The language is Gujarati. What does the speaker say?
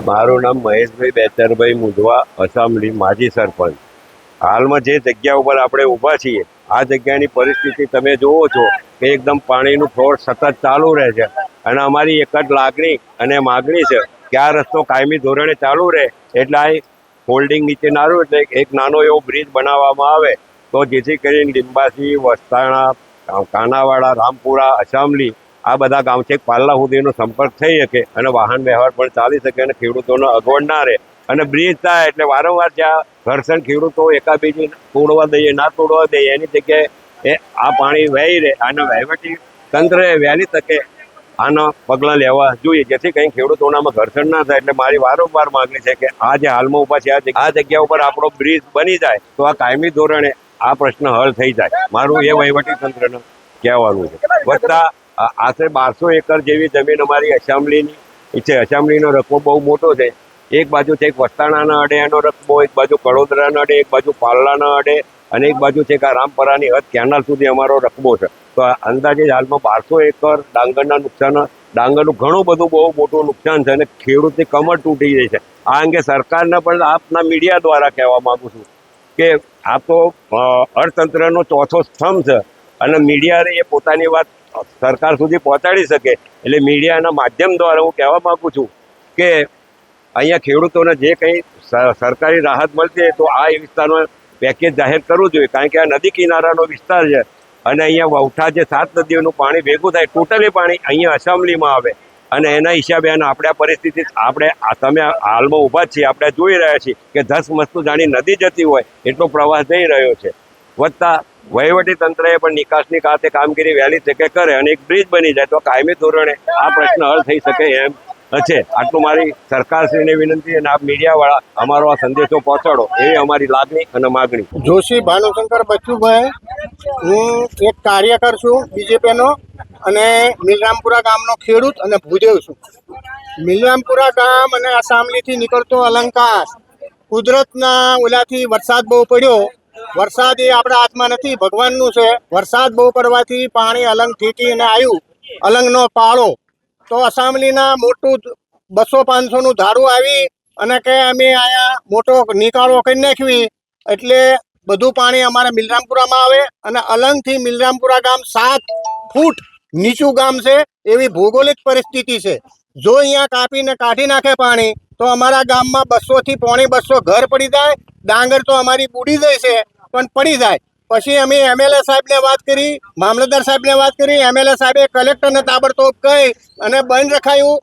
મારું નામ મહેશભાઈ બેચરભાઈ મુંજવા, અસામલી માજી સરપંચ. હાલમાં જે જગ્યા ઉપર આપણે ઊભા છીએ, આ જગ્યાની પરિસ્થિતિ તમે જોવો છો કે એકદમ પાણીનું ફ્લોર સતત ચાલુ રહે છે. અને અમારી એક જ લાગણી અને માગણી છે કે આ રસ્તો કાયમી ધોરણે ચાલુ રહે, એટલે આ હોલ્ડિંગ નીચે નારું એટલે એક નાનો એવો બ્રિજ બનાવવામાં આવે, તો જેથી કરીને લીંબાસી, વસ્તાણા, કાનાવાડા, રામપુરા, અસામલી આ બધા ગામ છે પાલ્લા સુધીનો સંપર્ક થઈ શકે અને વાહન વ્યવહાર પણ ચાલી શકે અને ખેડૂતોને અગવડ ના રહે. અને બ્રિજ થાય એટલે વારંવાર જ્યાં ઘર્ષણ ખેડૂતો એકાબીજી તોડવા દઈએ ના તોડવા દઈએ એની જગ્યાએ આ પાણી વહી રહે અને વહીવટી તંત્રએ વહેલી તકે આના પગલાં લેવા જોઈએ, જેથી કંઈ ખેડૂતોનામાં ઘર્ષણ ના થાય. એટલે મારી વારંવાર માગણી છે કે આ જે હાલમાં ઉભા છે આ જગ્યા ઉપર આપણો બ્રિજ બની જાય તો આ કાયમી ધોરણે આ પ્રશ્ન હલ થઈ જાય. મારું એ વહીવટી તંત્રને કહેવાનું છે. વત્તા આશરે 1200 એકર જેવી જમીન અમારી અસામલીની છે. અસામલીનો રકબો બહુ મોટો છે. એક બાજુ છે વસ્તાણાના અડે એનો રકબો, એક બાજુ કડોદરાના અડે, એક બાજુ પાલ્લાના અડે અને એક બાજુ છે કે રામપરાની હદ કેનાલ સુધી અમારો રકબો છે. તો અંદાજે હાલમાં 1200 એકર ડાંગરના નુકસાન, ડાંગરનું ઘણું બધું બહુ મોટું નુકસાન છે અને ખેડૂતની કમર તૂટી જાય છે. આ અંગે સરકારને પણ આપના મીડિયા દ્વારા કહેવા માંગુ છું કે આ તો અર્થતંત્રનો ચોથો સ્તંભ છે અને મીડિયાએ એ પોતાની વાત સરકાર સુધી પહોંચાડી શકે. એટલે મીડિયાના માધ્યમ દ્વારા હું કહેવા માંગુ છું કે અહીંયા ખેડૂતોને જે કંઈ સરકારી રાહત મળતી હોય તો આ વિસ્તારમાં પેકેજ જાહેર કરવું જોઈએ, કારણ કે આ નદી કિનારાનો વિસ્તાર છે અને અહીંયા વવઠા જે 7 નદીઓનું પાણી ભેગું થાય, ટોટલી પાણી અહીંયા અસામલીમાં આવે અને એના હિસાબે આપણે આ પરિસ્થિતિ તમે હાલમાં ઊભા છીએ, આપણે જોઈ રહ્યા છીએ કે ધસમસતું જાણી નદી જતી હોય એટલો પ્રવાહ જઈ રહ્યો છે. વત્તા વહીવટી તંત્રએ પણ નિકાસની ખાતે કામગીરી વહેલી તકે કરે અને એક બ્રિજ બની જાય તો કાયમી ધોરણે આ પ્રશ્ન હલ થઈ શકે એમ છે. આટલું મારી સરકારશ્રીને વિનંતી અને આપ મીડિયાવાળા અમારો આ સંદેશો પહોંચાડો એવી અમારી લાગણી અને માગણી. જોશી ભાનુશંકર બચ્ચુભાઈ, હું એક કાર્યકર છું બીજેપીનો અને મિલરામપુરા ગામનો ખેડૂત અને ભૂદેવ છું. મિલરામપુરા ગામ અને અસામલીથી નીકળતો અલંકાર કુદરતના ઓલાથી વરસાદ બહુ પડ્યો. વરસાદ એ આપણા હાથમાં નથી, ભગવાનનું છે. વરસાદ બહુ પડવાથી પાણી અલંગ ઠેકીને આવ્યું, અલંગનો પાળો. તો અસામલીના મોટું 200-500નું ધારું આવી અને કે અમે અહીંયા મોટો નિકાળો કરી નાખવી એટલે બધું પાણી અમારા મિલરામપુરામાં આવે અને અલંગથી મિલરામપુરા ગામ 7 ફૂટ નીચું ગામ છે. એવી ભૌગોલિક પરિસ્થિતિ છે. જો અહીંયા કાપીને કાઢી નાખે પાણી તો અમારા ગામમાં 200 થી 250 ઘર પડી જાય. ડાંગર તો અમારી બુડી જાય છે પણ પડી જાય. પછી અમે એમએલએ સાહેબને વાત કરી, મામલતદાર સાહેબને વાત કરી. એમએલએ સાહેબે કલેક્ટરને તાબડતોબ કહી અને બંધ રખાયું.